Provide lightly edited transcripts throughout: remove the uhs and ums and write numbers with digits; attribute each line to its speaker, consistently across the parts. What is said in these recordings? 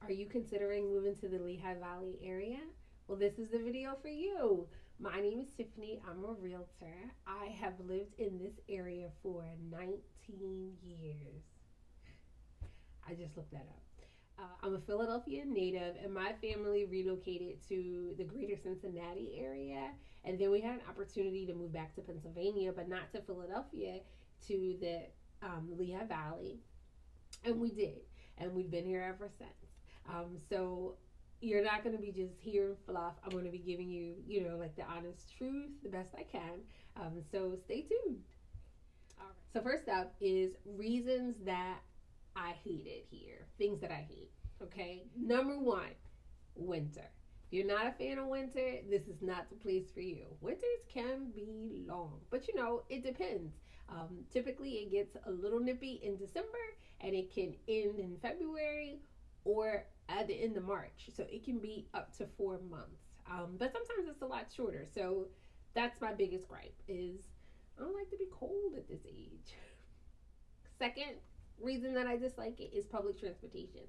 Speaker 1: Are you considering moving to the Lehigh Valley area? Well, this is the video for you. My name is Tiffany. I'm a realtor. I have lived in this area for 19 years. I just looked that up. I'm a Philadelphia native, and my family relocated to the greater Cincinnati area. And then we had an opportunity to move back to Pennsylvania, but not to Philadelphia, to the Lehigh Valley. And we did. And we've been here ever since. So you're not going to be just hearing fluff. I'm going to be giving you, like the honest truth, the best I can. So stay tuned. All right. So first up is reasons that I hate it here. Things that I hate. Okay. Number one, winter. If you're not a fan of winter, this is not the place for you. Winters can be long, but it depends. Typically, it gets a little nippy in December and it can end in February or at the end of March. So it can be up to 4 months. But sometimes it's a lot shorter. So that's my biggest gripe is I don't like to be cold at this age. Second reason that I dislike it is public transportation.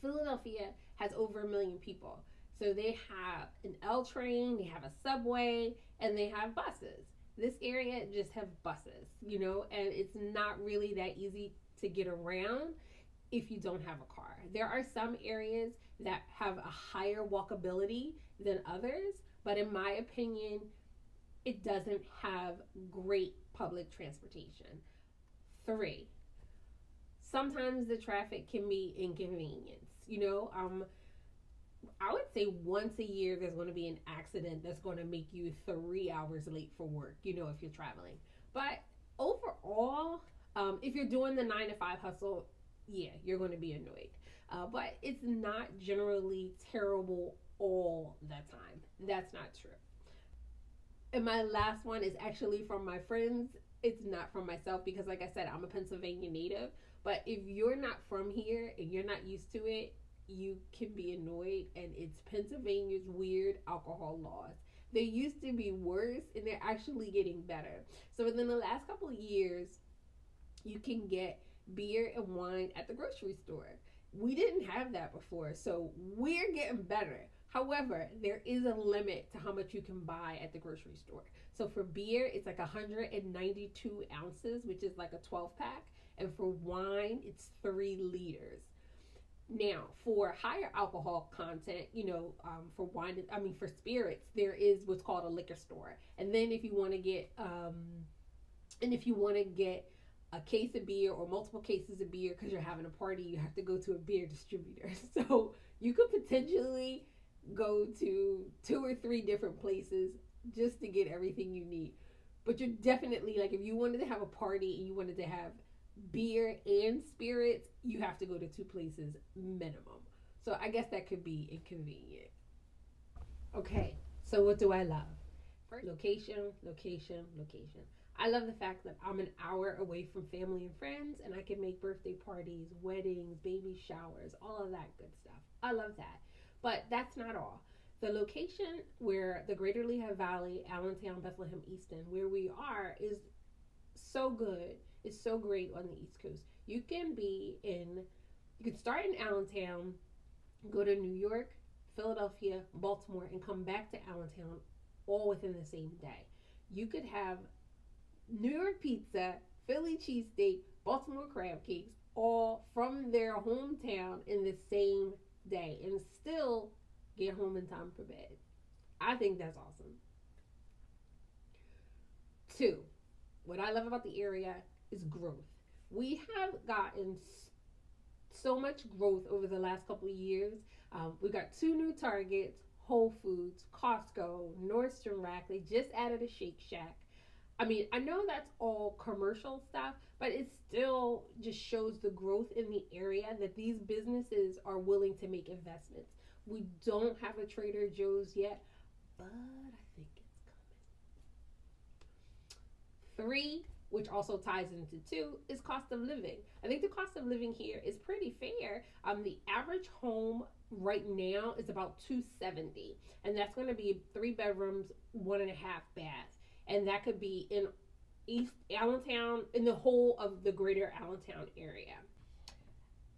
Speaker 1: Philadelphia has over 1 million people. So they have an L train, they have a subway, and they have buses. This area just have buses, and it's not really that easy to get around if you don't have a car. There are some areas that have a higher walkability than others, but in my opinion, it doesn't have great public transportation. Three, sometimes the traffic can be inconvenience. I would say once a year there's going to be an accident that's going to make you 3 hours late for work, if you're traveling. But overall, if you're doing the 9 to 5 hustle, yeah, you're going to be annoyed. But it's not generally terrible all the time. That's not true. And my last one is actually from my friends. It's not from myself because, like I said, I'm a Pennsylvania native. But if you're not from here and you're not used to it, you can be annoyed. And it's Pennsylvania's weird alcohol laws. They used to be worse and they're actually getting better. So within the last couple of years, you can get beer and wine at the grocery store. We didn't have that before, so we're getting better. However, there is a limit to how much you can buy at the grocery store. So for beer, it's like 192 ounces, which is like a 12-pack. And for wine, it's 3 liters. Now, for higher alcohol content, for wine, for spirits, there is what's called a liquor store. And then if you want to get, a case of beer or multiple cases of beer because you're having a party, you have to go to a beer distributor. So you could potentially go to 2 or 3 different places just to get everything you need. But you're definitely, like, if you wanted to have a party and you wanted to have beer and spirits, you have to go to 2 places minimum. So I guess that could be inconvenient. Okay, so what do I love? First, location, location, location. I love the fact that I'm an hour away from family and friends and I can make birthday parties, weddings, baby showers, all of that good stuff. I love that. But that's not all. The location where the Greater Lehigh Valley, Allentown, Bethlehem, Easton, where we are, is so good. It's so great on the East Coast. You can start in Allentown, go to New York, Philadelphia, Baltimore, and come back to Allentown all within the same day. You could have New York pizza, Philly cheesesteak, Baltimore crab cakes, all from their hometown in the same day and still get home in time for bed. I think that's awesome. 2, what I love about the area is growth. We have gotten so much growth over the last couple of years. We got 2 new Targets, Whole Foods, Costco, Nordstrom Rack. They just added a Shake Shack. I know that's all commercial stuff, but it still just shows the growth in the area that these businesses are willing to make investments. We don't have a Trader Joe's yet, but I think it's coming. 3, which also ties into 2, is cost of living. I think the cost of living here is pretty fair. The average home right now is about $270, and that's going to be 3 bedrooms, 1.5 baths. And that could be in East Allentown, in the whole of the greater Allentown area.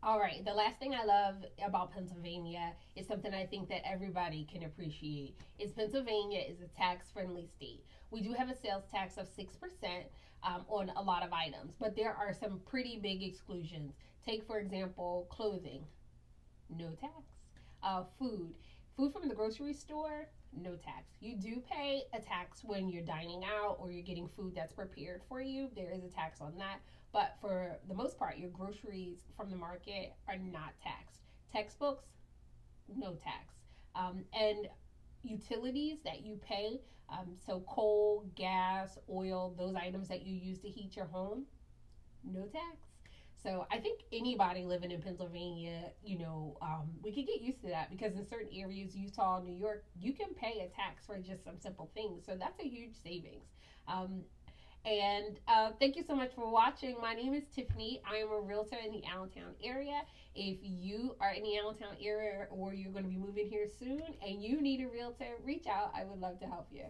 Speaker 1: All right, the last thing I love about Pennsylvania is something I think that everybody can appreciate. Is Pennsylvania is a tax-friendly state. We do have a sales tax of 6% on a lot of items, but there are some pretty big exclusions. Take for example, clothing, no tax. Food, food from the grocery store, no tax. You do pay a tax when you're dining out or you're getting food that's prepared for you. There is a tax on that. But for the most part, your groceries from the market are not taxed. Textbooks, no tax. And utilities that you pay, so coal, gas, oil, those items that you use to heat your home, no tax. So I think anybody living in Pennsylvania, we could get used to that because in certain areas, Utah, New York, you can pay a tax for just some simple things. So that's a huge savings. And thank you so much for watching. My name is Tiffany. I am a realtor in the Allentown area. If you are in the Allentown area or you're going to be moving here soon and you need a realtor, reach out. I would love to help you.